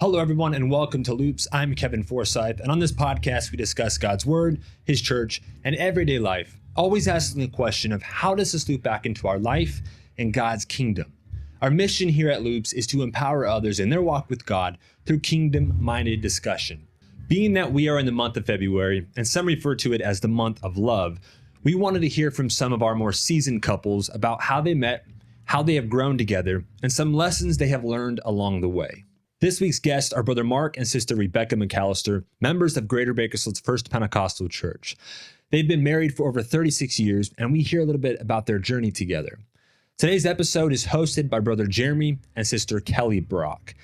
Hello, everyone, and welcome to Loops. I'm Kevin Forsyth, and on this podcast, we discuss God's Word, His church, and everyday life, always asking the question of how does this loop back into our life and God's kingdom? Our mission here at Loops is to empower others in their walk with God through kingdom-minded discussion. Being that we are in the month of February, and some refer to it as the month of love, we wanted to hear from some of our more seasoned couples about how they met, how they have grown together, and some lessons they have learned along the way. This week's guests are Brother Mark and Sister Rebecca McAlister, members of Greater Bakersfield's First Pentecostal Church. They've been married for over 36 years, and we hear a little bit about their journey together. Today's episode is hosted by Brother Jeremy and Sister Kelly Brock.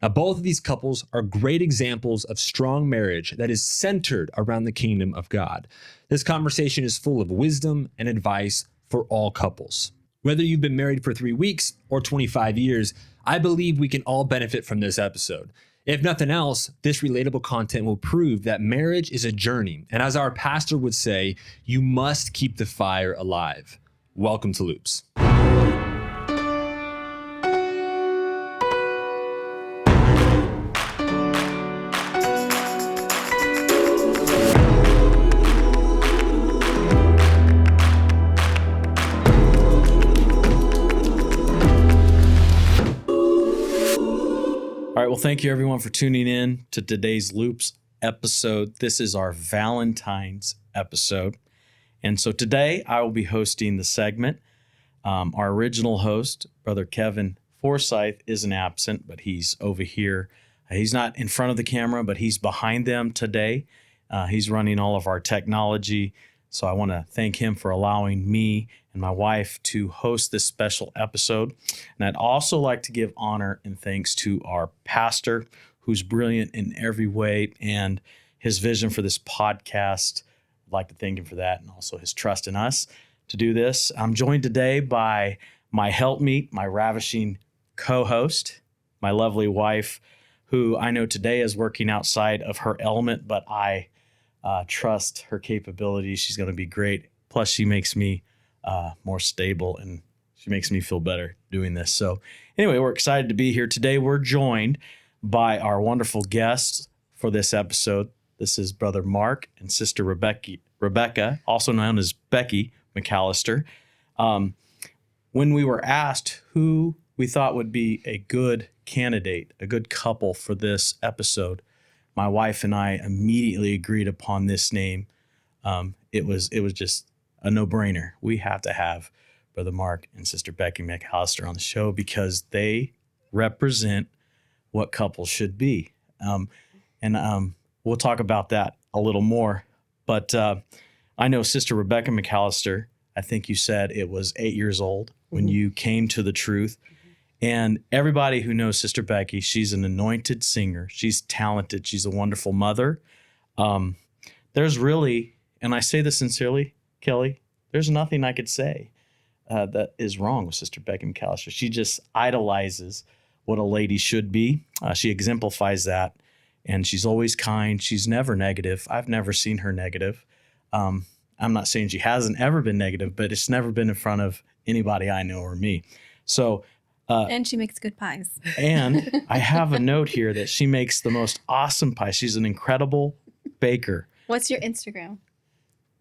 Now, both of these couples are great examples of strong marriage that is centered around the kingdom of God. This conversation is full of wisdom and advice for all couples. Whether you've been married for 3 weeks or 25 years, I believe we can all benefit from this episode. If nothing else, this relatable content will prove that marriage is a journey. And as our pastor would say, you must keep the fire alive. Welcome to Loops. All right, well, thank you everyone for tuning in to today's Loops episode. This is our Valentines episode. And so today I will be hosting the segment. Our original host, Brother Kevin Forsyth, isn't absent, but he's over here. He's not in front of the camera, but he's behind them today. He's running all of our technology. So I want to thank him for allowing me and my wife to host this special episode. And I'd also like to give honor and thanks to our pastor, who's brilliant in every way, and his vision for this podcast. I'd like to thank him for that, and also his trust in us to do this. I'm joined today by my helpmeet, my ravishing co-host, my lovely wife, who I know today is working outside of her element, but I trust her capabilities. She's going to be great. Plus, she makes me more stable, and she makes me feel better doing this. So anyway, we're excited to be here today. We're joined by our wonderful guests for this episode. This is Brother Mark and Sister Rebecca, also known as Becky McAlister. When we were asked who we thought would be a good candidate, a good couple for this episode, my wife and I immediately agreed upon this name. It was just a no-brainer. We have to have Brother Mark and Sister Becky McAlister on the show because they represent what couples should be. We'll talk about that a little more. But I know Sister Rebecca McAlister, I think you said it was 8 years old when you came to the truth. And everybody who knows Sister Becky, she's an anointed singer. She's talented. She's a wonderful mother. There's really, and I say this sincerely, Kelly, there's nothing I could say that is wrong with Sister Becky McAlister. She just idolizes what a lady should be. She exemplifies that, and she's always kind. She's never negative. I've never seen her negative. I'm not saying she hasn't ever been negative, but it's never been in front of anybody I know or me. So. And she makes good pies. And I have a note here that she makes the most awesome pies. She's an incredible baker. What's your Instagram?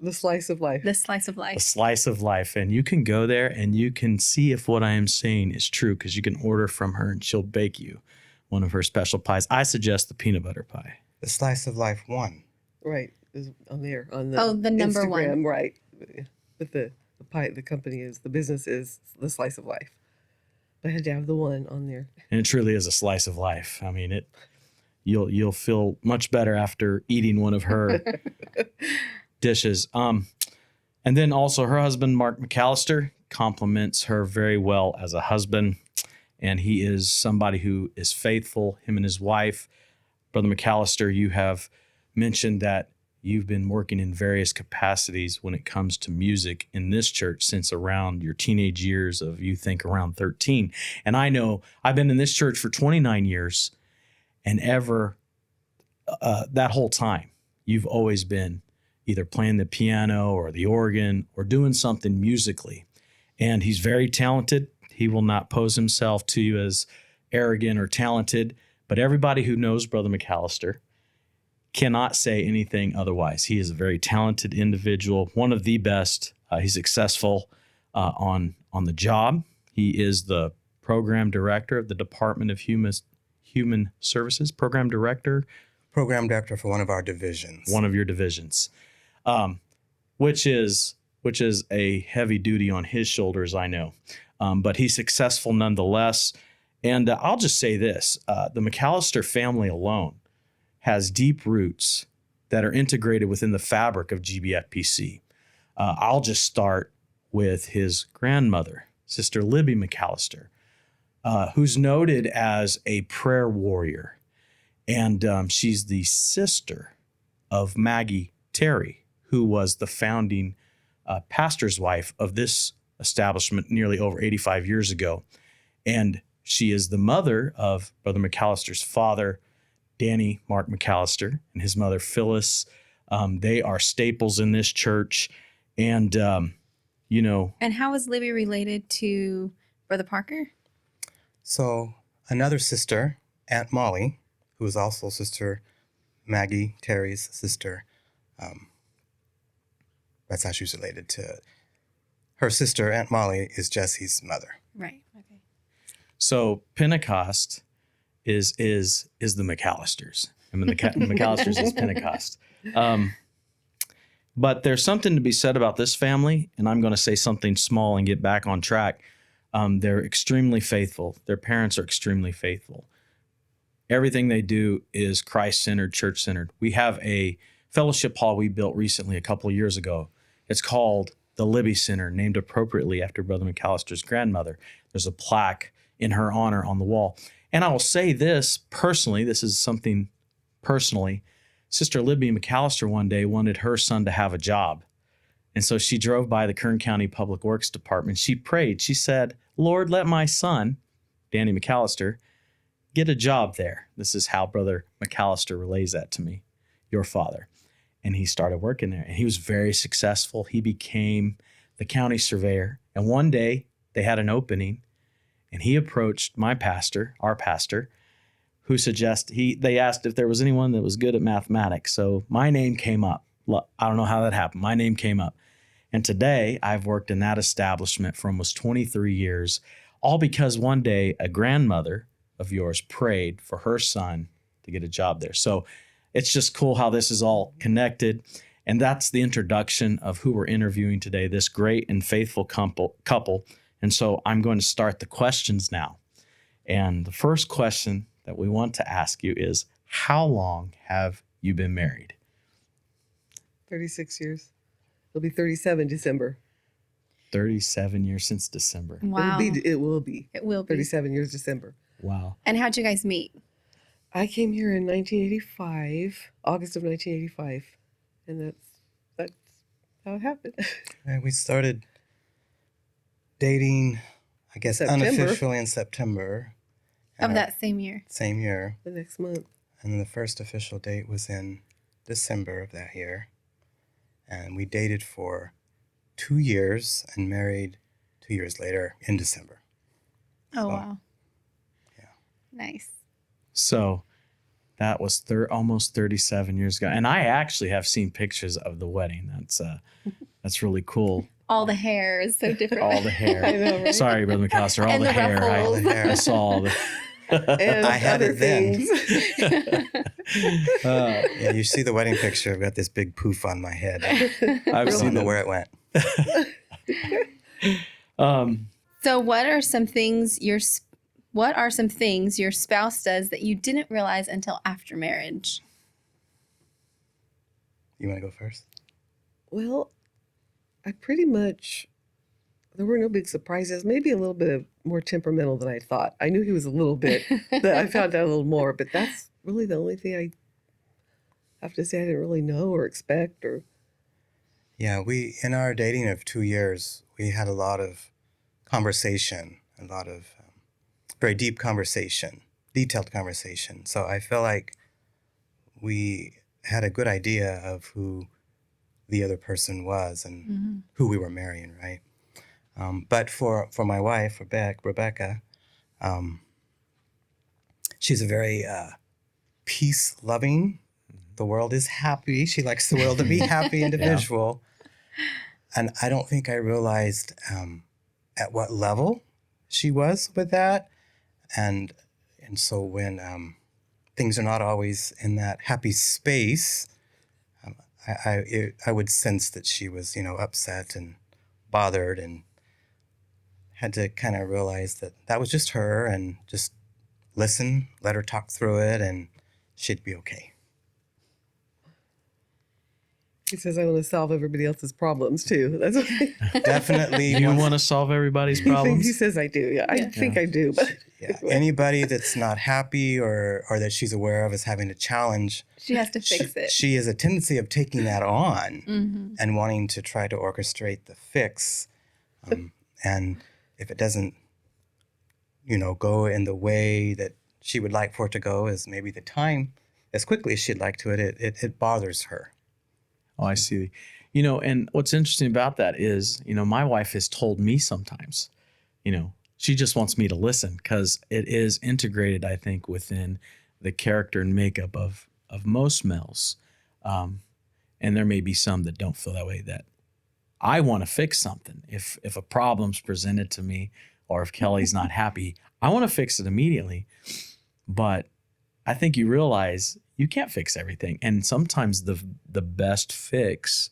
The Slice of Life. The Slice of Life. The Slice of Life. And you can go there and you can see if what I am saying is true because you can order from her and she'll bake you one of her special pies. I suggest the peanut butter pie. The Slice of Life 1. Right. Is on there. On the the number Instagram, one. Right. But the pie, the company is, the business is The Slice of Life. I had to have the one on there. And it truly is a slice of life. I mean, you'll feel much better after eating one of her dishes. And then also her husband, Mark McAlister, compliments her very well as a husband. And he is somebody who is faithful, him and his wife. Brother McAlister, you have mentioned that you've been working in various capacities when it comes to music in this church since around your teenage years of, you think, around 13. And I know I've been in this church for 29 years, and that whole time, you've always been either playing the piano or the organ or doing something musically. And he's very talented. He will not pose himself to you as arrogant or talented, But everybody who knows Brother McAlister cannot say anything otherwise. He is a very talented individual, one of the best. He's successful on the job. He is the program director of the Department of Human Services, program director For one of our divisions. one of your divisions, which is a heavy duty on his shoulders, I know. But he's successful nonetheless. And I'll just say this, the McAlister family alone has deep roots that are integrated within the fabric of GBFPC. I'll just start with his grandmother, Sister Libby McAlister, who's noted as a prayer warrior. And she's the sister of Maggie Terry, who was the founding pastor's wife of this establishment nearly over 85 years ago. And she is the mother of Brother McAlister's father, Danny Mark McAlister, and his mother, Phyllis. They are staples in this church. And, And how is Libby related to Brother Parker? So another sister, Aunt Molly, who is also Sister Maggie Terry's sister, that's how she's related to her sister. Aunt Molly is Jesse's mother. Right. Okay. so Pentecost is the McAlisters. I mean, the McAlisters is Pentecost. But there's something to be said about this family, and I'm going to say something small and get back on track. They're extremely faithful. Their parents are extremely faithful. Everything they do is Christ-centered, church-centered. We have a fellowship hall we built recently, a couple of years ago. It's called the Libby Center, named appropriately after Brother McAlister's grandmother. There's a plaque in her honor on the wall. And I will say this personally, this is something personally. Sister Libby McAlister one day wanted her son to have a job. And so she drove by the Kern County Public Works Department. She prayed. She said, Lord, let my son, Danny McAlister, get a job there. This is how Brother McAlister relays that to me, your father. And he started working there. And he was very successful. He became the county surveyor. And one day they had an opening, and he approached my pastor, our pastor, who they asked if there was anyone that was good at mathematics. So my name came up. I don't know how that happened. My name came up. And today I've worked in that establishment for almost 23 years, all because one day a grandmother of yours prayed for her son to get a job there. So it's just cool how this is all connected. And that's the introduction of who we're interviewing today, this great and faithful couple. And so I'm going to start the questions now. And the first question that we want to ask you is, how long have you been married? 36 years. It'll be 37 December. 37 years since December. Wow. It will be. 37 years December. Wow. And how'd you guys meet? I came here in 1985, August of 1985. And that's how it happened. And we started dating, I guess, September. unofficially in September. Of And that same year. Same year. The next month. And then the first official date was in December of that year. And we dated for 2 years and married 2 years later in December. Oh, So, wow. yeah. Nice. So that was almost 37 years ago. And I actually have seen pictures of the wedding. That's really cool. All the hair is so different. All the hair. I know, right? Sorry, Brother McAlister, all And the the hair. ruffles. All the hair. I saw all the. And I had other it then. things. Yeah, you see the wedding picture. I've got this big poof on my head. I've I seen don't know it. where it went. So what are some things your spouse does that you didn't realize until after marriage? You want to go first? Well, I pretty much, there were no big surprises. Maybe a little bit more temperamental than I thought. I knew he was a little bit, but I found out a little more. But that's really the only thing I have to say I didn't really know or expect. Or Yeah, in our dating of 2 years, we had a lot of conversation, a lot of very deep conversation, detailed conversation. So I feel like we had a good idea of who the other person was and who we were marrying, right? But for my wife, Rebecca, she's a very peace-loving. The world is happy. She likes the world to be happy individual. And I don't think I realized at what level she was with that. And so when things are not always in that happy space, I would sense that she was, upset and bothered, and had to kind of realize that that was just her, and just listen, let her talk through it, and she'd be okay. He says, I want to solve everybody else's problems too. That's what Definitely. You want to solve everybody's problems? he says I do. Yeah, I think I do. But Anybody that's not happy or that she's aware of as having a challenge, She has to fix it. she has a tendency of taking that on and wanting to try to orchestrate the fix. And if it doesn't, go in the way that she would like for it to go, as maybe the time as quickly as she'd like to it bothers her. Oh, I see. And what's interesting about that is, my wife has told me sometimes, she just wants me to listen, because it is integrated, I think, within the character and makeup of most males. And there may be some that don't feel that way, that I want to fix something. If a problem's presented to me, or if Kelly's not happy, I want to fix it immediately. But I think you realize you can't fix everything. And sometimes the best fix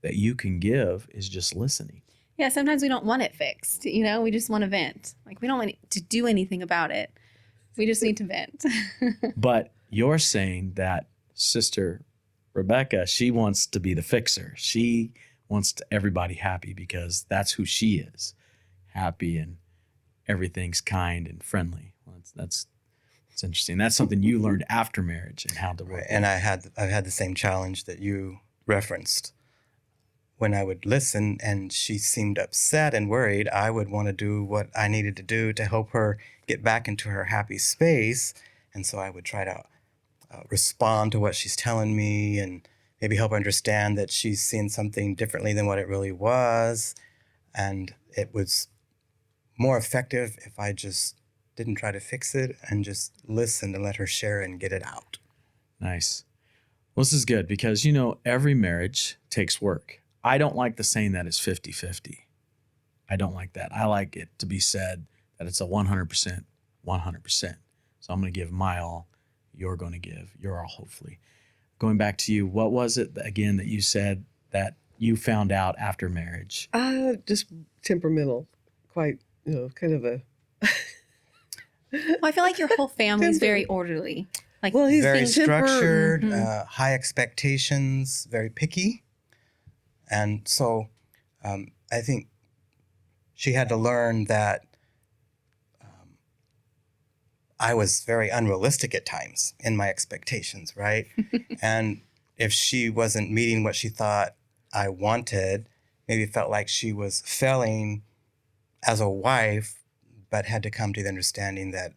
that you can give is just listening. Yeah, sometimes we don't want it fixed. We just want to vent. Like, we don't want to do anything about it. We just need to vent. But you're saying that Sister Rebecca, she wants to be the fixer. She wants everybody happy, because that's who she is. Happy, and everything's kind and friendly. Well, that's interesting. That's something you learned after marriage, and how to work. Right. And I've had the same challenge that you referenced. When I would listen and she seemed upset and worried, I would want to do what I needed to do to help her get back into her happy space. And so I would try to respond to what she's telling me, and maybe help her understand that she's seeing something differently than what it really was. And it was more effective if I just didn't try to fix it and just listened and let her share and get it out. Nice. Well, this is good, because, every marriage takes work. I don't like the saying that it's 50-50. I don't like that. I like it to be said that it's a 100%, 100%. So I'm going to give my all. You're going to give your all, hopefully. Going back to you, what was it again that you said that you found out after marriage? Just temperamental, quite, kind of a. Well, I feel like your whole family is very orderly. Like, well, he's very structured, high expectations, very picky. And so I think she had to learn that I was very unrealistic at times in my expectations, right? And if she wasn't meeting what she thought I wanted, maybe it felt like she was failing as a wife, but had to come to the understanding that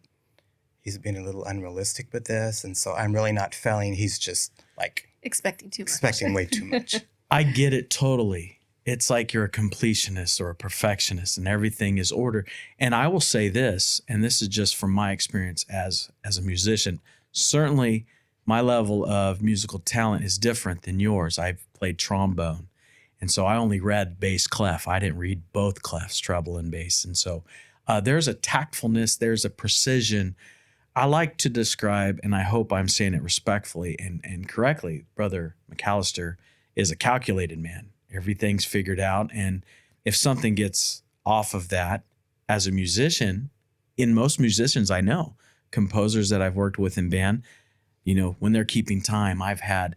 he's being a little unrealistic with this. And so I'm really not failing. He's just like expecting too much. Expecting way too much. I get it totally. It's like you're a completionist or a perfectionist, and everything is order. And I will say this, and this is just from my experience as a musician. Certainly, my level of musical talent is different than yours. I've played trombone, and so I only read bass clef. I didn't read both clefs, treble and bass. And so there's a tactfulness, there's a precision. I like to describe, and I hope I'm saying it respectfully and correctly, Brother McAlister is a calculated man. Everything's figured out. And if something gets off of that as a musician, in most musicians I know, composers that I've worked with in band, when they're keeping time, I've had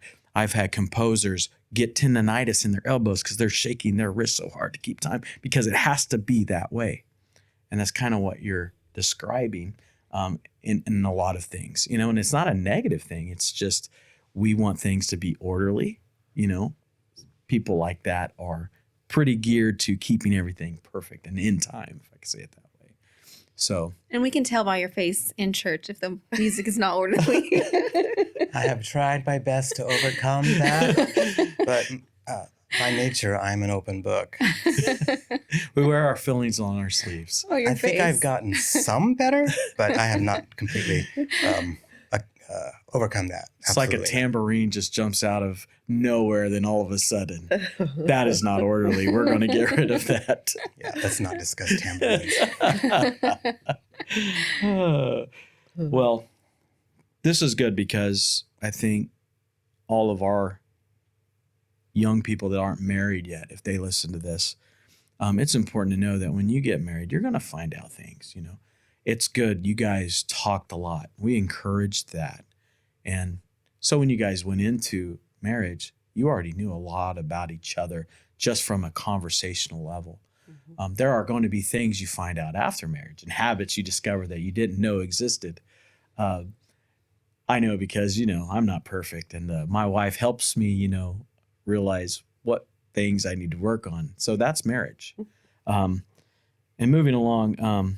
composers get tendonitis in their elbows because they're shaking their wrists so hard to keep time, because it has to be that way. And that's kind of what you're describing in a lot of things, and it's not a negative thing. It's just, we want things to be orderly. People like that are pretty geared to keeping everything perfect and in time, if I can say it that way. So, and we can tell by your face in church if the music is not orderly. I have tried my best to overcome that, but By nature, I'm an open book. We wear our feelings on our sleeves. Oh, your I think face. I've gotten some better, but I have not completely overcome that. It's like a Absolutely. tambourine just jumps out of nowhere, then all of a sudden, that is not orderly. We're going to get rid of that. Yeah, let's not discuss tambourines. Well, this is good because I think all of our young people that aren't married yet, if they listen to this, it's important to know that when you get married, you're going to find out things, It's good. You guys talked a lot. We encouraged that. And so when you guys went into marriage, you already knew a lot about each other just from a conversational level. There are going to be things you find out after marriage and habits you discover that you didn't know existed. I know because, I'm not perfect, and my wife helps me, realize what things I need to work on. So that's marriage. And moving along,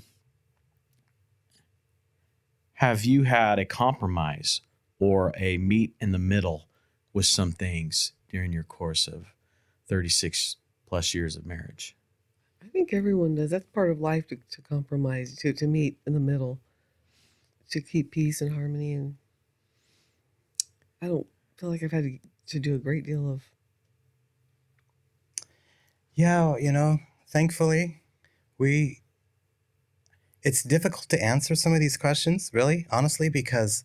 have you had a compromise or a meet in the middle with some things during your course of 36 plus years of marriage? I think everyone does. That's part of life to compromise, to meet in the middle, to keep peace and harmony. And I don't feel like I've had to do a great deal of. Yeah, thankfully, it's difficult to answer some of these questions, really, honestly, because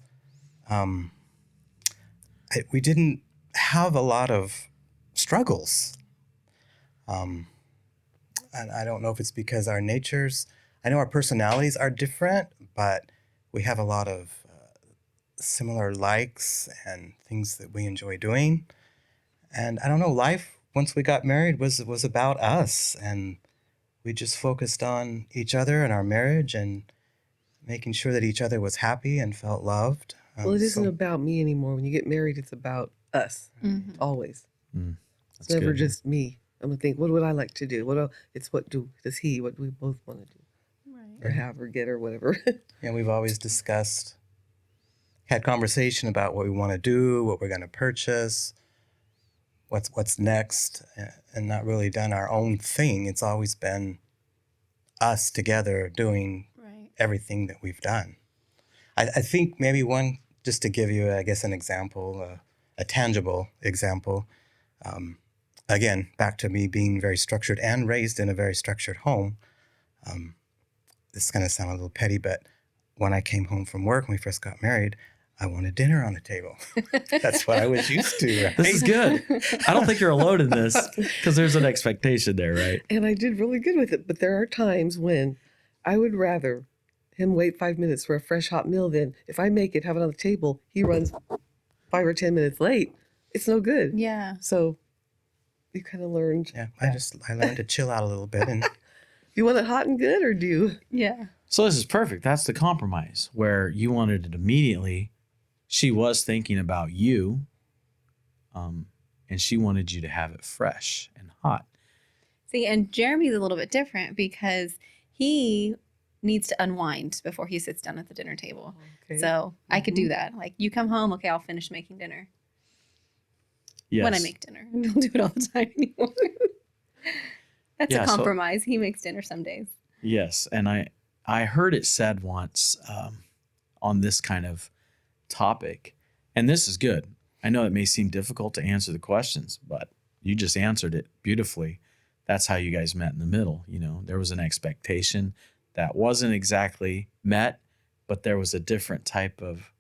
we didn't have a lot of struggles. And I don't know if it's because I know our personalities are different, but we have a lot of similar likes and things that we enjoy doing. And I don't know, life, once we got married, was about us. And we just focused on each other and our marriage and making sure that each other was happy and felt loved. Well, it isn't about me anymore. When you get married, it's about us, always. It's never just me. I'm gonna think, what would I like to do? What does he? What do we both want to do, or have, or get, or whatever. Yeah, we've always had conversation about what we want to do, what we're going to purchase, what's next, and not really done our own thing. It's always been us together doing everything that we've done. I think maybe one, just to give you, I guess, an example, a tangible example. Again, back to me being very structured and raised in a very structured home. This is going to sound a little petty, but when I came home from work, when we first got married, I wanted dinner on the table. That's what I was used to. Right? This is good. I don't think you're alone in this because there's an expectation there, right? And I did really good with it. But there are times when I would rather him wait 5 minutes for a fresh hot meal than if I make it, have it on the table, he runs 5 or 10 minutes late. It's no good. Yeah. So you kind of learned. Yeah, I learned to chill out a little bit. And You want it hot and good, or do you? Yeah. So this is perfect. That's the compromise where you wanted it immediately. She was thinking about you, and she wanted you to have it fresh and hot. See, and Jeremy's a little bit different because he needs to unwind before he sits down at the dinner table. Okay. So I could do that. Like, you come home, okay, I'll finish making dinner. Yes. When I make dinner. I don't do it all the time anymore. That's Yeah, a so- compromise. He makes dinner some days. Yes, and I heard it said once on this kind of topic, and this is good. I know it may seem difficult to answer the questions, but you just answered it beautifully. That's how you guys met in the middle. There was an expectation that wasn't exactly met, but there was a different type of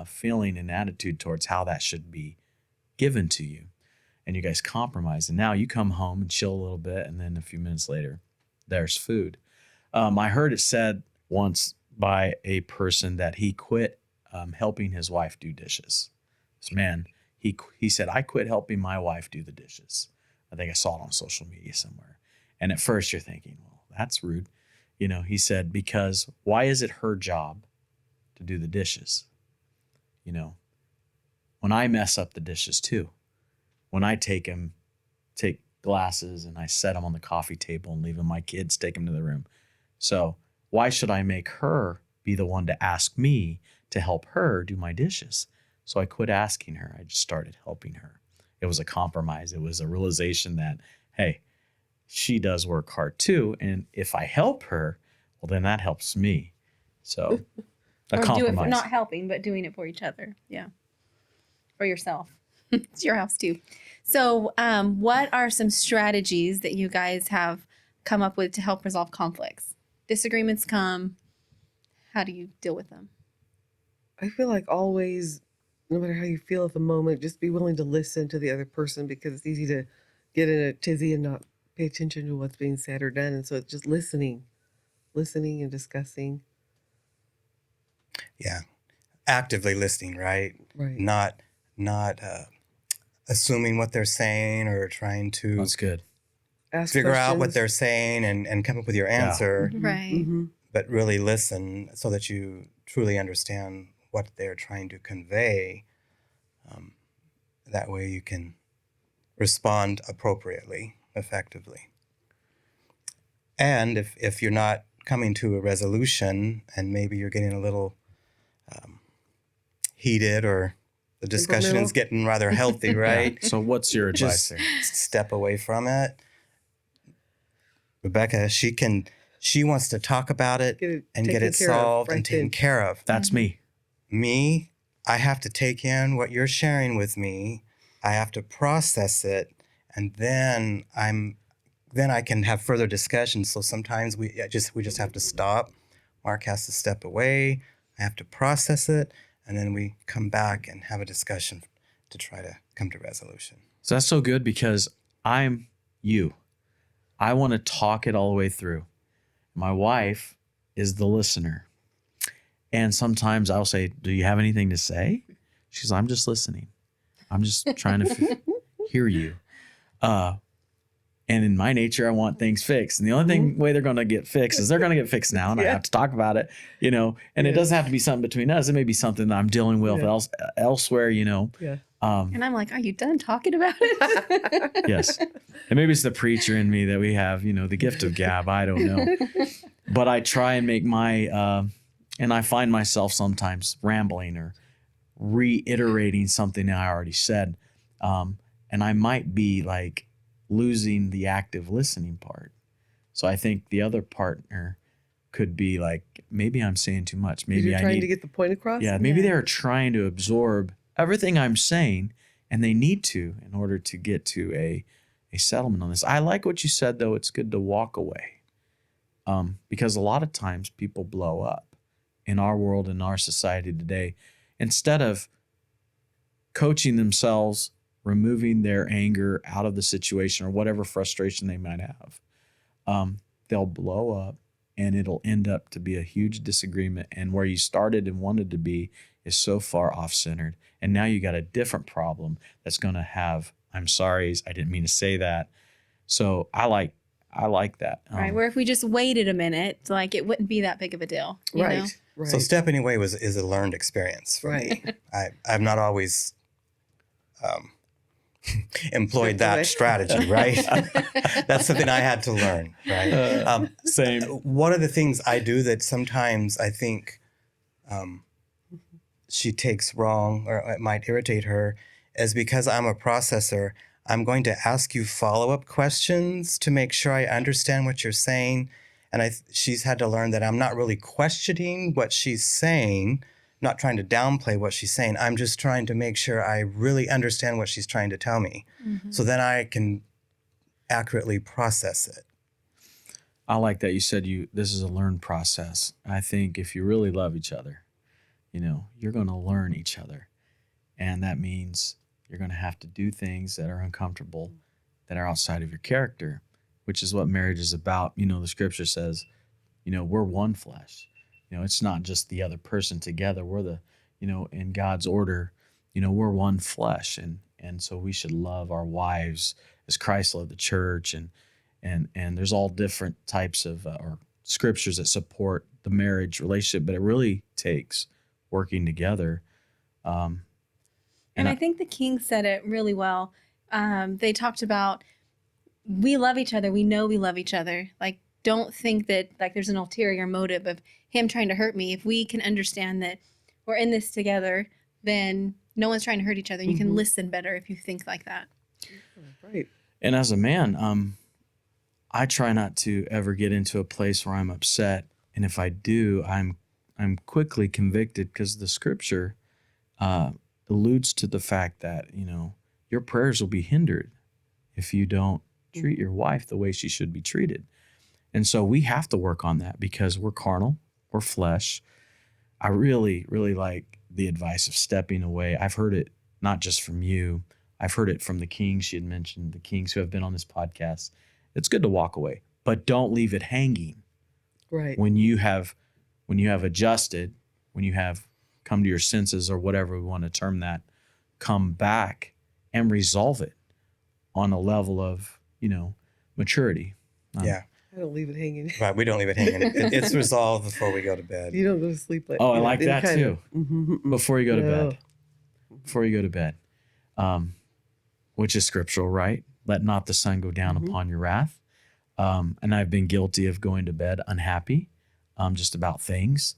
feeling and attitude towards how that should be given to you. And you guys compromise. And now you come home and chill a little bit, and then a few minutes later, there's food. I heard it said once by a person that he quit helping his wife do dishes. This man, he said, I quit helping my wife do the dishes. I think I saw it on social media somewhere. And at first you're thinking, well, that's rude. He said, because why is it her job to do the dishes? When I mess up the dishes too, when I take glasses and I set them on the coffee table and leave them, my kids take them to the room. So why should I make her be the one to ask me to help her do my dishes? So I quit asking her. I just started helping her. It was a compromise. It was a realization that, hey, she does work hard too. And if I help her, well, then that helps me. So a Or do it compromise. for not helping, but doing it for each other. Yeah. For yourself. It's your house too. So what are some strategies that you guys have come up with to help resolve conflicts? Disagreements come. How do you deal with them? I feel like always, no matter how you feel at the moment, just be willing to listen to the other person, because it's easy to get in a tizzy and not pay attention to what's being said or done. And so it's just listening and discussing. Yeah. Actively listening, right? Right. Not assuming what they're saying or trying to That's good. Ask figure out what questions. they're saying and come up with your answer, Right. Mm-hmm. but really listen so that you truly understand what they're trying to convey. That way you can respond appropriately, effectively. And if you're not coming to a resolution and maybe you're getting a little heated, or the discussion is Temperamental. getting rather healthy, right? So what's your advice Just there? step away from it. Rebecca, she wants to talk about it and get taken it care of solved right and taken then. care of. That's me. Me, I have to take in what you're sharing with me. I have to process it, and then I can have further discussions. So sometimes we just have to stop. Mark has to step away. I have to process it, and then we come back and have a discussion to try to come to resolution. So that's so good, because I'm you. I want to talk it all the way through. My wife is the listener. And sometimes I'll say, do you have anything to say? She's like, I'm just listening. I'm just trying to hear you. And in my nature, I want things fixed. And the only way they're going to get fixed is they're going to get fixed now. And I Yeah. have to talk about it, and it Yeah. doesn't have to be something between us. It may be something that I'm dealing with Yeah. elsewhere, Yeah. And I'm like, are you done talking about it? Yes. And maybe it's the preacher in me that we have, the gift of gab. I don't know. But I try and make and I find myself sometimes rambling or reiterating something I already said. And I might be like losing the active listening part. So I think the other partner could be like, maybe I'm saying too much. Maybe You're trying to get the point across? yeah, maybe Yeah. they're trying to absorb everything I'm saying, and they need to in order to get to a settlement on this. I like what you said, though. It's good to walk away, because a lot of times people blow up in our world, in our society today. Instead of coaching themselves, removing their anger out of the situation or whatever frustration they might have, they'll blow up, and it'll end up to be a huge disagreement. And where you started and wanted to be is so far off-centered. And now you got a different problem that's going to have, I'm sorry, I didn't mean to say that. So I like that. Right. Where if we just waited a minute, like it wouldn't be that big of a deal. You know? Right. So stepping away is a learned experience for me. I've not always employed Stepped away. that strategy, right? That's something I had to learn, right? Same. One of the things I do that sometimes I think she takes wrong, or it might irritate her, is because I'm a processor, I'm going to ask you follow-up questions to make sure I understand what you're saying. And she's had to learn that I'm not really questioning what she's saying, not trying to downplay what she's saying. I'm just trying to make sure I really understand what she's trying to tell me. Mm-hmm. So then I can accurately process it. I like that you said this is a learned process. I think if you really love each other, you're going to learn each other. And that means you're going to have to do things that are uncomfortable, that are outside of your character, which is what marriage is about. The scripture says, we're one flesh. It's not just the other person together. We're in God's order, we're one flesh. And so we should love our wives as Christ loved the church. And there's all different types of or scriptures that support the marriage relationship, but it really takes working together. And I think the King said it really well. They talked about, we love each other. We know we love each other. Like, don't think that like there's an ulterior motive of him trying to hurt me. If we can understand that we're in this together, then no one's trying to hurt each other. You can listen better if you think like that. Right. And as a man, I try not to ever get into a place where I'm upset. And if I do, I'm quickly convicted, because the scripture alludes to the fact that, your prayers will be hindered if you don't treat your wife the way she should be treated. And so we have to work on that, because we're carnal, we're flesh. I really, really like the advice of stepping away. I've heard it not just from you. I've heard it from the kings. She had mentioned the kings who have been on this podcast. It's good to walk away, but don't leave it hanging. Right. When you have adjusted, when you have come to your senses, or whatever we want to term that, come back and resolve it on a level of, maturity. Yeah. I don't leave it hanging. Right. We don't leave it hanging. It's resolved before we go to bed. You don't go to sleep like. Oh, I like that kind too. Before you go to No. bed. Before you go to bed. Which is scriptural, right? Let not the sun go down upon your wrath. And I've been guilty of going to bed unhappy, just about things,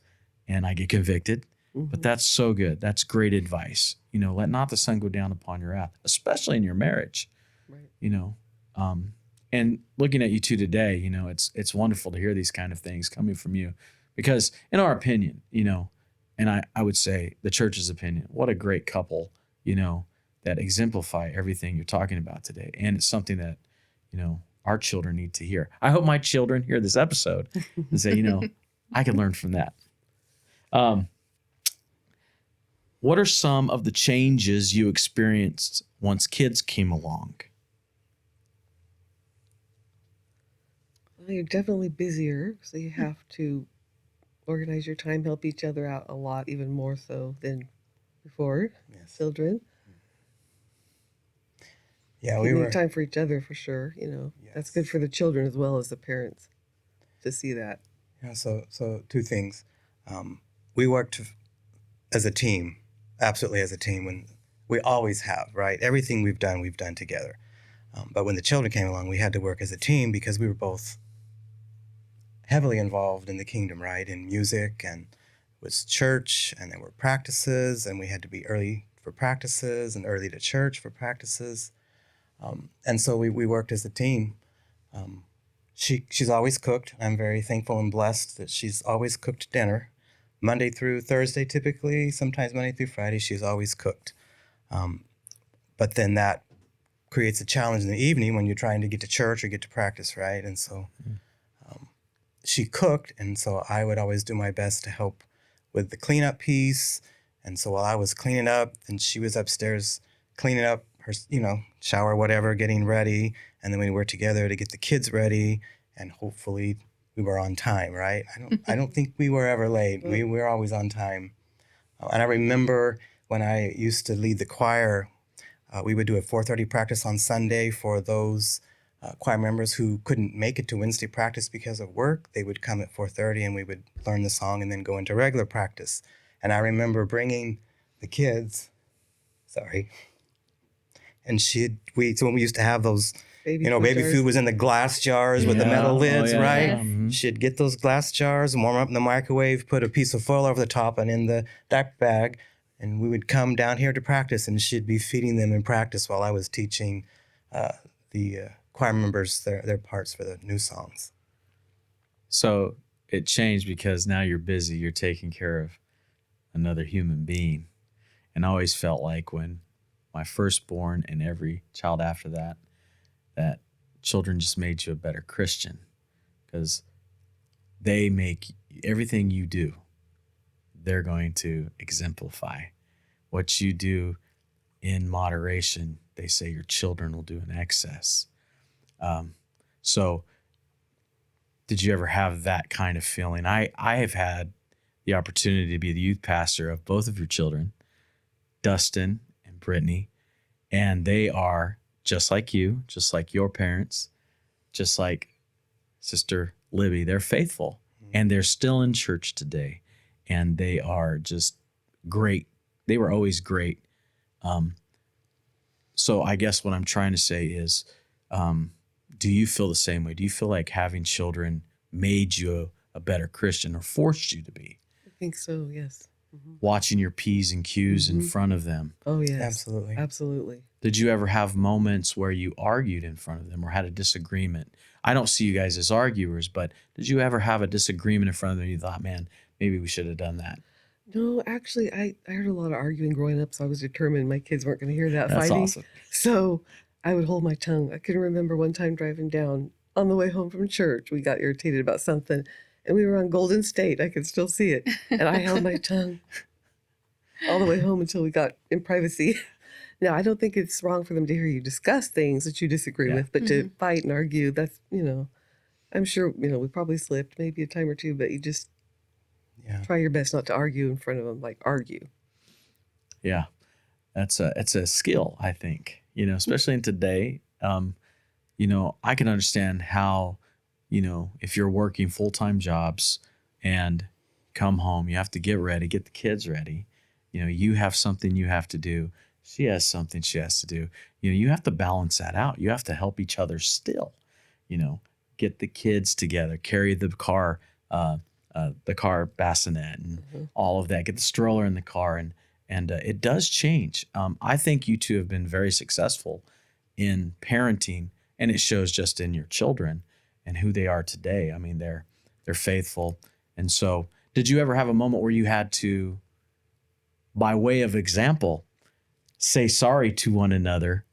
and I get convicted. But that's so good. That's great advice. Let not the sun go down upon your wrath, especially in your marriage. Right. And looking at you two today, it's wonderful to hear these kind of things coming from you, because in our opinion, and I would say the church's opinion, what a great couple, that exemplify everything you're talking about today. And it's something that, our children need to hear. I hope my children hear this episode and say, I can learn from that. What are some of the changes you experienced once kids came along? Well, you're definitely busier, so you have to organize your time, help each other out a lot, even more so than before. Yes. Children. Yeah, We need time for each other for sure. That's Yes. good for the children as well as the parents to see that. Yeah, so two things. We worked as a team, absolutely as a team. When we always have, right? Everything we've done together. But when the children came along, we had to work as a team, because we were both heavily involved in the kingdom, right? In music, and it was church, and there were practices, and we had to be early for practices and early to church for practices. And so we worked as a team. She's always cooked. I'm very thankful and blessed that she's always cooked dinner. Monday through Thursday, typically, sometimes Monday through Friday, she's always cooked. But then that creates a challenge in the evening when you're trying to get to church or get to practice, right? And so she cooked, and so I would always do my best to help with the cleanup piece. And so while I was cleaning up, then she was upstairs cleaning up her, shower, whatever, getting ready. And then we were together to get the kids ready, and hopefully we were on time, right? I don't think we were ever late. We were always on time. And I remember when I used to lead the choir, we would do a 4:30 practice on Sunday for those choir members who couldn't make it to Wednesday practice because of work. They would come at 4:30, and we would learn the song and then go into regular practice. And I remember bringing the kids, and so when we used to have those, baby food was in the glass jars with the metal lids, right? Yes. Mm-hmm. She'd get those glass jars, warm up in the microwave, put a piece of foil over the top and in the diaper bag, and we would come down here to practice, and she'd be feeding them in practice while I was teaching the choir members their parts for the new songs. So it changed because now you're busy. You're taking care of another human being. And I always felt like when my firstborn and every child after that children just made you a better Christian, because they make everything you do, they're going to exemplify. What you do in moderation, they say your children will do in excess. So did you ever have that kind of feeling? I have had the opportunity to be the youth pastor of both of your children, Dustin and Brittany, and they are just like you, just like your parents, just like Sister Libby. They're faithful, and they're still in church today, and they are just great. They were always great. So I guess what I'm trying to say is, do you feel the same way? Do you feel like having children made you a better Christian or forced you to be? I think so, yes. watching your P's and Q's in Mhm. front of them. Oh, yes. Absolutely. Absolutely. Did you ever have moments where you argued in front of them or had a disagreement? I don't see you guys as arguers, but did you ever have a disagreement in front of them and you thought, man, maybe we should have done that? No, actually, I heard a lot of arguing growing up, so I was determined my kids weren't going to hear that That's fighting. awesome. So I would hold my tongue. I can remember one time driving down on the way home from church. We got irritated about something, and we were on Golden State. I could still see it. And I held my tongue all the way home until we got in privacy. Now, I don't think it's wrong for them to hear you discuss things that you disagree Yeah. with, but to fight and argue, that's, I'm sure, we probably slipped maybe a time or two, but you just Yeah. try your best not to argue in front of them, like argue. Yeah. It's a skill, I think, especially in today. I can understand how, if you're working full-time jobs and come home, you have to get ready, get the kids ready. You have something you have to do. She has something she has to do. You have to balance that out. You have to help each other still, get the kids together, carry the car bassinet and all of that, get the stroller in the car. And it does change. I think you two have been very successful in parenting, and it shows just in your children and who they are today. I mean, they're faithful. And so did you ever have a moment where you had to, by way of example, say sorry to one another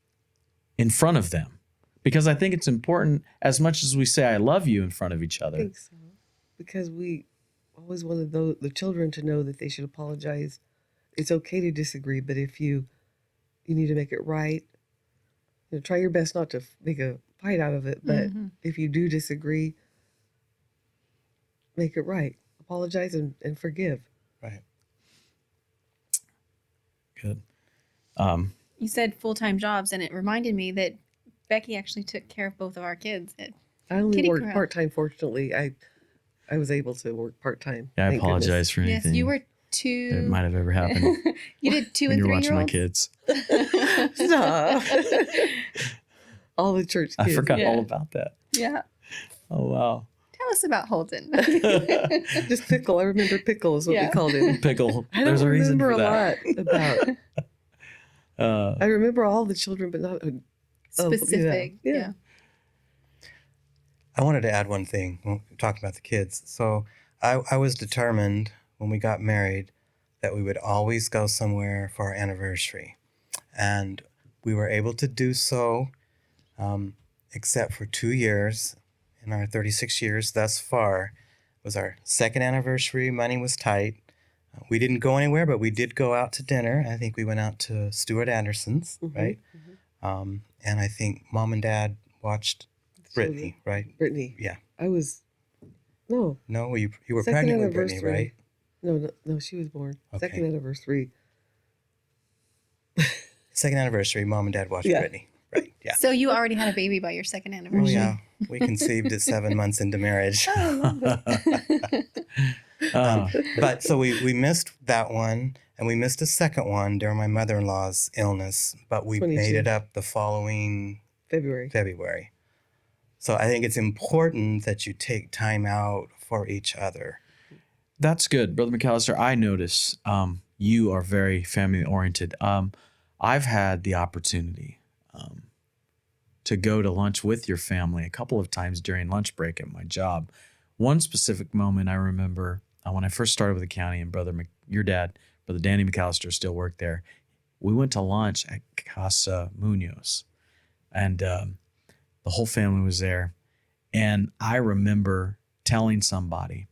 in front of them? Because I think it's important, as much as we say I love you in front of each I other. think so. Because we always wanted the children to know that they should apologize. It's okay to disagree, but if you need to make it right, try your best not to make a fight out of it. But if you do disagree, make it right. Apologize and forgive. Right. Good. You said full-time jobs, and it reminded me that Becky actually took care of both of our kids. I only Kitty worked corral. part-time, fortunately. I was able to work part-time. Yeah, I thank apologize for Yes, anything you were that two. might have ever happened You did 2 when and you're 3 watching year my olds. kids. goodness. Stop. All the church kids. I forgot Yeah. all about that. Yeah. Oh, wow. Tell us about Holden. Just Pickle. I remember Pickle is what Yeah. we called him. Pickle. I There's don't a reason remember for a that. lot about. I remember all the children, but not Specific. Yeah. I wanted to add one thing when we're talking about the kids. So I was determined when we got married that we would always go somewhere for our anniversary. And we were able to do so, except for 2 years in our 36 years thus far. It was our second anniversary. Money was tight. We didn't go anywhere, but we did go out to dinner. I think we went out to Stuart Anderson's, right? And I think Mom and Dad watched Brittany, right? Brittany. Yeah. I was. No. No, you were Second pregnant with Brittany, anniversary. right? No, she was born. Okay. Second anniversary. Second anniversary, Mom and Dad watched Yeah. Brittany, right? Yeah. So you already had a baby by your second Oh anniversary. yeah, we conceived at 7 months into marriage. I love it. But so we missed that one, and we missed a second one during my mother-in-law's illness. But we 22. made it up the following February. So I think it's important that you take time out for each other. That's good. Brother McAlister, I notice you are very family oriented. I've had the opportunity to go to lunch with your family a couple of times during lunch break at my job. One specific moment I remember when I first started with the county, and your dad, Brother Danny McAlister, still worked there. We went to lunch at Casa Munoz, and the whole family was there. And I remember telling somebody,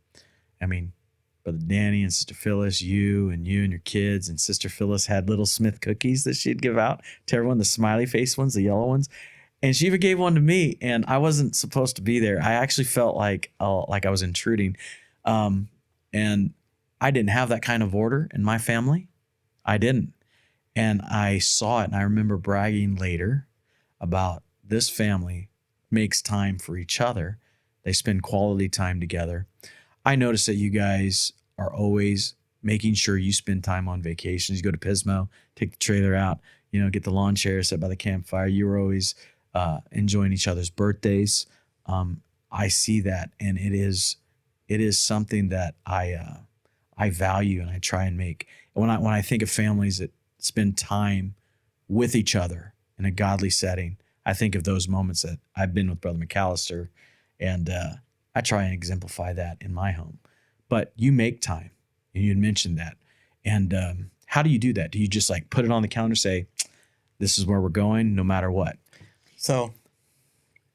Brother Danny and Sister Phyllis, you and your kids, and Sister Phyllis had little Smith cookies that she'd give out to everyone, the smiley face ones, the yellow ones. And she even gave one to me, and I wasn't supposed to be there. I actually felt like I was intruding. And I didn't have that kind of order in my family. I didn't. And I saw it, and I remember bragging later about this family makes time for each other. They spend quality time together. I notice that you guys are always making sure you spend time on vacations. You go to Pismo, take the trailer out, get the lawn chair set by the campfire. You were always enjoying each other's birthdays. I see that, and it is something that I I value and I try and make. And when I think of families that spend time with each other in a godly setting, I think of those moments that I've been with Brother McAlister, and I try and exemplify that in my home. But you make time, and you had mentioned that. And how do you do that? Do you just like put it on the calendar, say, this is where we're going, no matter what? So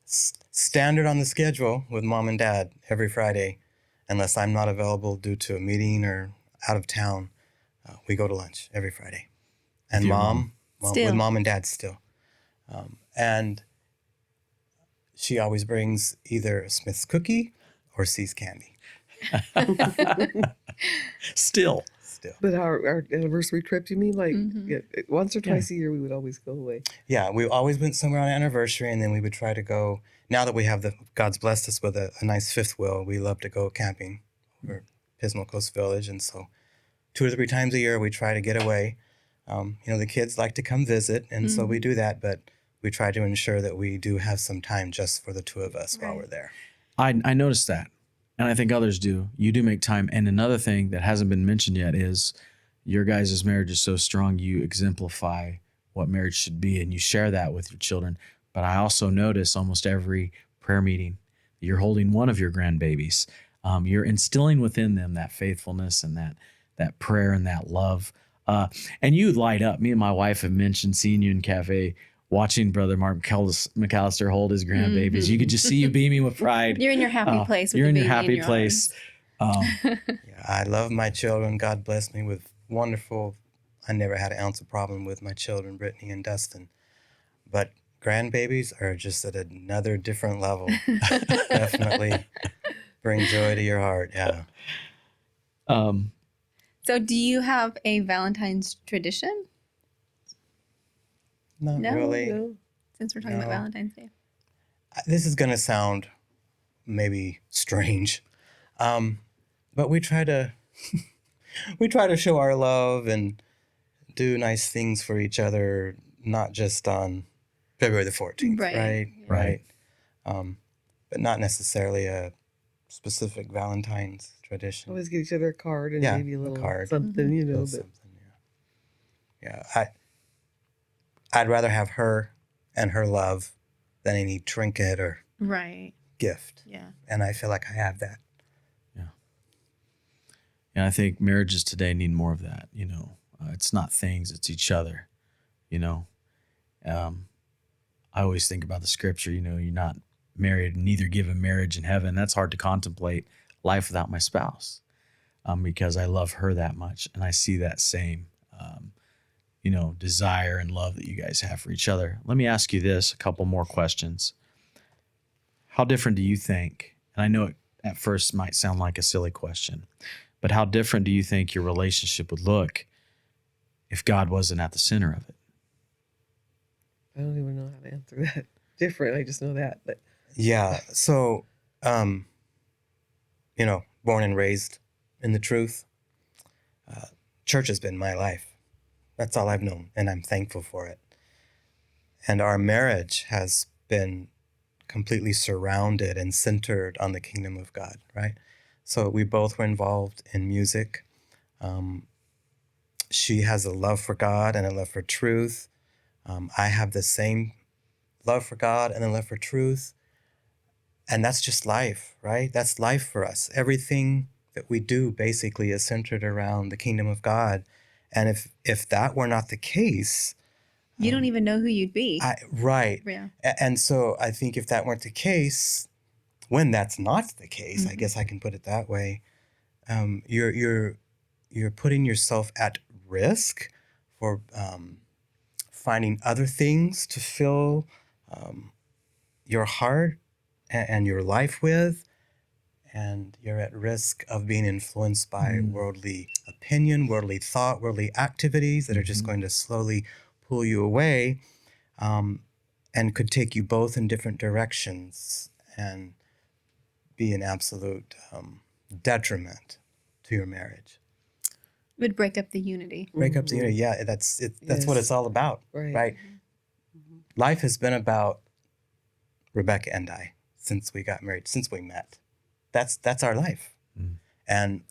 standard on the schedule with mom and dad every Friday, unless I'm not available due to a meeting or out of town, we go to lunch every Friday. And With your mom Still. with mom and dad still. And she always brings either a Smith's cookie or C's candy. Still. But our anniversary trip, you mean like Mhm. once or twice a year we would always go away? Yeah, we always went somewhere on an anniversary, and then we would try to go. Now that we have God's blessed us with a nice fifth wheel, we love to go camping over Pismo Coast Village, and so 2 or 3 times a year we try to get away. The kids like to come visit, and so we do that, but we try to ensure that we do have some time just for the two of us while Right. we're there. I noticed that, and I think others do. You do make time. And another thing that hasn't been mentioned yet is your guys' marriage is so strong, you exemplify what marriage should be, and you share that with your children. But I also notice almost every prayer meeting, you're holding one of your grandbabies. You're instilling within them that faithfulness and that prayer and that love. And you light up. Me and my wife have mentioned seeing you in cafe, watching Brother Mark McAlister hold his grandbabies. You could just see you beaming with pride. You're in your happy place. With You're the in your baby happy your place. Yeah, I love my children. God bless me with wonderful. I never had an ounce of problem with my children, Brittany and Dustin. But grandbabies are just at another different level. Definitely bring joy to your heart. Yeah. Um, So, do you have a Valentine's tradition? Not No, really. No. Since we're talking about No. Valentine's Day. This is going to sound maybe strange, but we try to show our love and do nice things for each other, not just on February the 14th, Right. right? Yeah. Right. But not necessarily a specific Valentine's tradition. Always get each other a card and Yeah, maybe a a little card. something, you know. Little But something, yeah. I'd rather have her and her love than any trinket or Right. gift, Yeah. and I feel like I have that. And I think marriages today need more of that. It's not things, it's each other. I always think about the scripture, you're not married, neither given marriage in heaven. That's hard to contemplate life without my spouse, because I love her that much. And I see that same, desire and love that you guys have for each other. Let me ask you this, a couple more questions. How different do you think, and I know it at first might sound like a silly question, but how different do you think your relationship would look if God wasn't at the center of it? I don't even know how to answer that. Different. I just know that. But Yeah. So, born and raised in the truth, church has been my life. That's all I've known, and I'm thankful for it. And our marriage has been completely surrounded and centered on the kingdom of God, right? So we both were involved in music. She has a love for God and a love for truth. I have the same love for God and a love for truth. And that's just life, right? That's life for us. Everything that we do basically is centered around the kingdom of God. And if that were not the case, You don't even know who you'd be. right. Yeah. And so I think if that weren't the case, when that's not the case, I guess I can put it that way, you're putting yourself at risk for finding other things to fill your heart and your life with, and you're at risk of being influenced by worldly opinion, worldly thought, worldly activities that are just going to slowly pull you away, and could take you both in different directions and be an absolute detriment to your marriage. Would break up the unity. Breakups, yeah, that's it. That's what Yes. it's all about, Right. right? Life has been about Rebecca and I since we got married, since we met. That's our life, and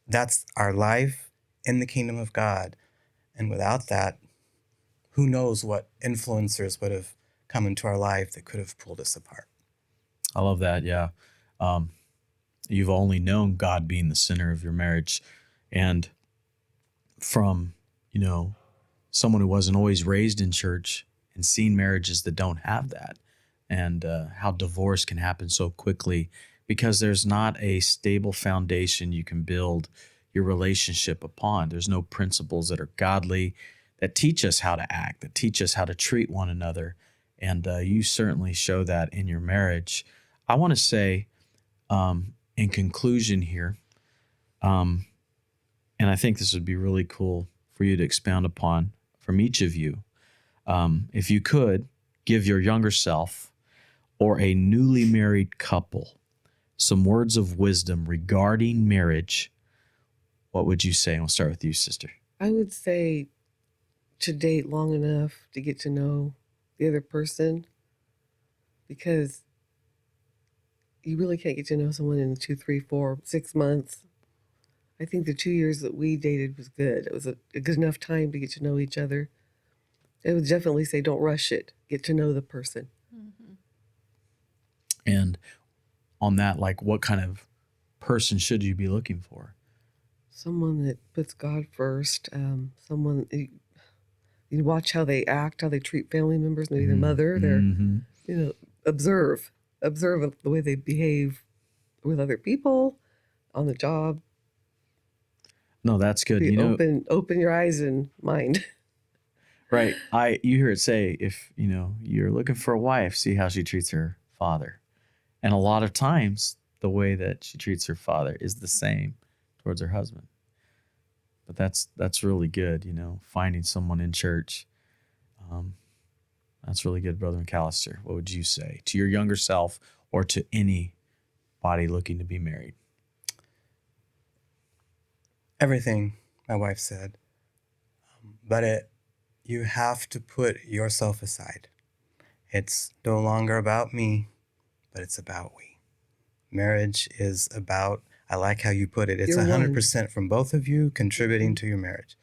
that's our life in the kingdom of God. And without that, who knows what influencers would have come into our life that could have pulled us apart. I love that. Yeah. You've only known God being the center of your marriage. And from, someone who wasn't always raised in church and seen marriages that don't have that, and how divorce can happen so quickly because there's not a stable foundation you can build your relationship upon. There's no principles that are godly, that teach us how to act, that teach us how to treat one another. And you certainly show that in your marriage. I want to say, in conclusion here, and I think this would be really cool for you to expound upon from each of you. If you could give your younger self or a newly married couple some words of wisdom regarding marriage, what would you say? And we'll start with you, sister. I would say to date long enough to get to know the other person, because you really can't get to know someone in 2, 3, 4, 6 months. I think the 2 years that we dated was good. It was a good enough time to get to know each other. I would definitely say don't rush it. Get to know the person. And on that, like, what kind of person should you be looking for? Someone that puts God first. Someone, you watch how they act, how they treat family members, maybe their mother, their, observe the way they behave with other people, on the job. No, that's good. Be open your eyes and mind. Right. You hear it say, if, you're looking for a wife, see how she treats her father. And a lot of times the way that she treats her father is the same towards her husband. But that's really good, finding someone in church. That's really good, Brother McAlister. What would you say to your younger self or to anybody looking to be married? Everything my wife said. But you have to put yourself aside. It's no longer about me, but it's about we. Marriage is about, I like how you put it, it's You're 100% from both of you contributing to your marriage.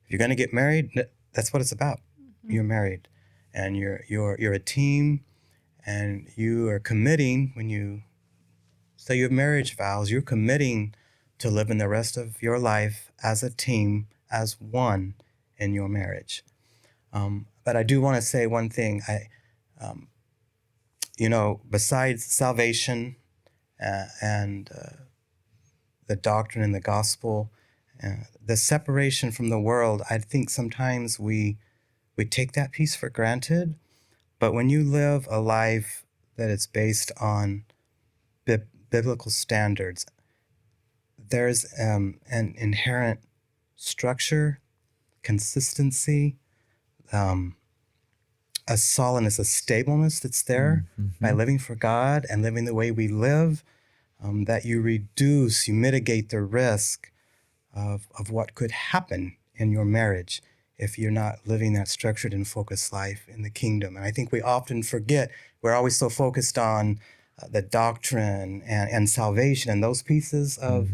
If you're going to get married, that's what it's about. You're married, and you're a team, and you are committing. When you say your marriage vows, you're committing to living the rest of your life as a team, as one in your marriage. But I do want to say one thing. Besides salvation and the doctrine and the gospel, the separation from the world, I think sometimes we take that piece for granted. But when you live a life that is based on biblical standards, there's an inherent structure, consistency, a solidness, a stableness that's there by living for God and living the way we live, that you mitigate the risk of what could happen in your marriage if you're not living that structured and focused life in the kingdom. And I think we often forget, we're always so focused on the doctrine and salvation and those pieces of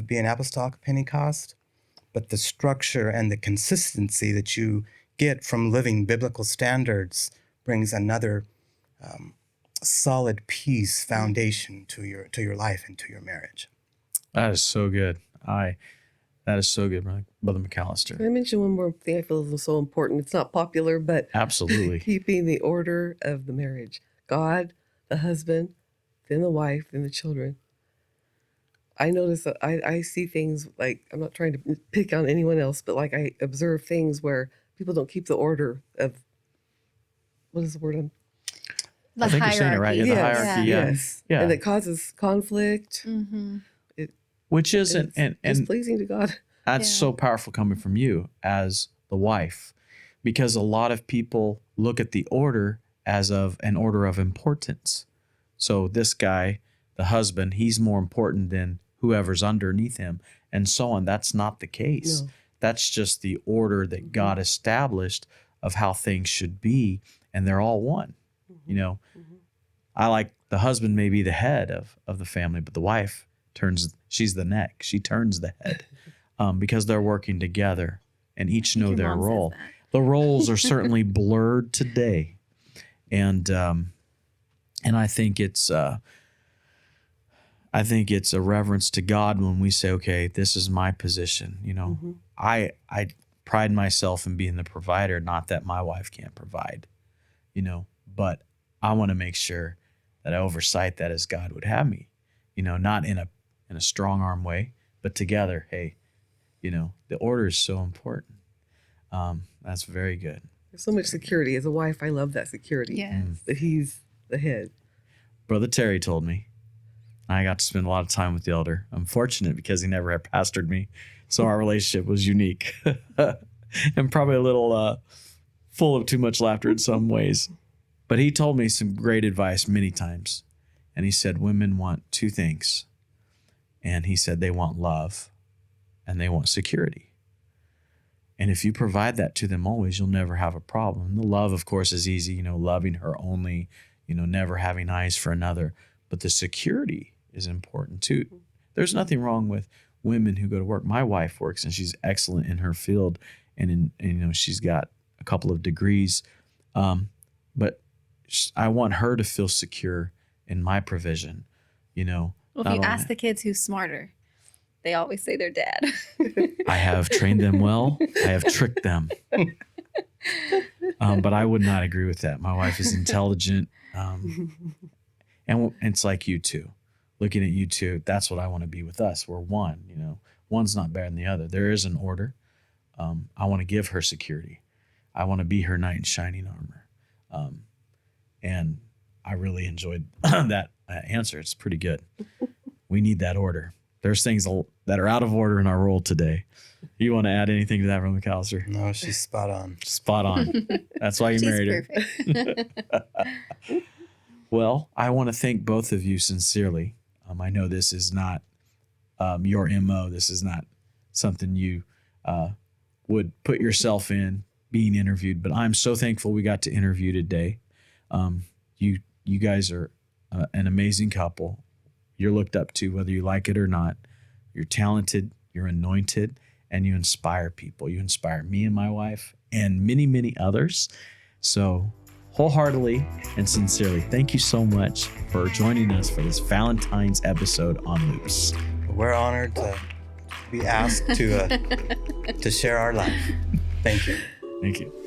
being apostolic Pentecost, but the structure and the consistency that you get from living biblical standards brings another solid piece, foundation to your life and to your marriage. That is so good. That is so good, Brother McAlister. Can I mention one more thing I feel is so important? It's not popular, but Absolutely. keeping the order of the marriage. God, the husband, then the wife, then the children. I notice that I see things like, I'm not trying to pick on anyone else, but like I observe things where people don't keep the order of, what is the word? The I think you're saying it right. Yeah, the hierarchy. Yeah. Yes. Yeah. And it causes conflict. Which is, And and displeasing to God. that's so powerful coming from you as the wife, because a lot of people look at the order as of an order of importance. So this guy, the husband, he's more important than whoever's underneath him, and so on. That's not the case. No. That's just the order that God established of how things should be, and they're all one. I like the husband may be the head of the family, but the wife, she's the neck. She turns the head because they're working together and each know Your their mom says role. that. The roles are certainly blurred today. And I think it's a reverence to God when we say, okay, this is my position. You know, I pride myself in being the provider, not that my wife can't provide, you know, but I want to make sure that I oversight that as God would have me, you know, not in a strong arm way, but together. Hey, you know, the order is so important. That's very good. There's so much security. As a wife, I love that security. Yes. That he's the head. Brother Terry told me, I got to spend a lot of time with the elder. I'm fortunate because he never had pastored me. So our relationship was unique and probably a little full of too much laughter in some ways. But he told me some great advice many times. And he said, women want two things. And he said they want love and they want security. And if you provide that to them always, you'll never have a problem. The love, of course, is easy, you know, loving her only, you know, never having eyes for another. But the security is important too. There's nothing wrong with women who go to work. My wife works and she's excellent in her field, and you know, she's got a couple of degrees. But I want her to feel secure in my provision, you know. Well, if you ask the kids who's smarter, they always say their dad. I have trained them well. I have tricked them. But I would not agree with that. My wife is intelligent. And it's like you two. Looking at you two, that's what I want to be with us. We're one, you know. One's not better than the other. There is an order. I want to give her security. I want to be her knight in shining armor. And I really enjoyed that answer. It's pretty good. We need that order. There's things that are out of order in our world today. You want to add anything to that, Rebecca McAlister? No, she's spot on. Spot on. That's why you She's married her. perfect. Well, I want to thank both of you sincerely. I know this is not your MO. This is not something you would put yourself in being interviewed, but I'm so thankful we got to interview today. You guys are an amazing couple. You're looked up to, whether you like it or not. You're talented, you're anointed, and you inspire people. You inspire me and my wife and many, many others. So wholeheartedly and sincerely, thank you so much for joining us for this Valentine's episode on Loops. We're honored to be asked to share our life. Thank you. Thank you.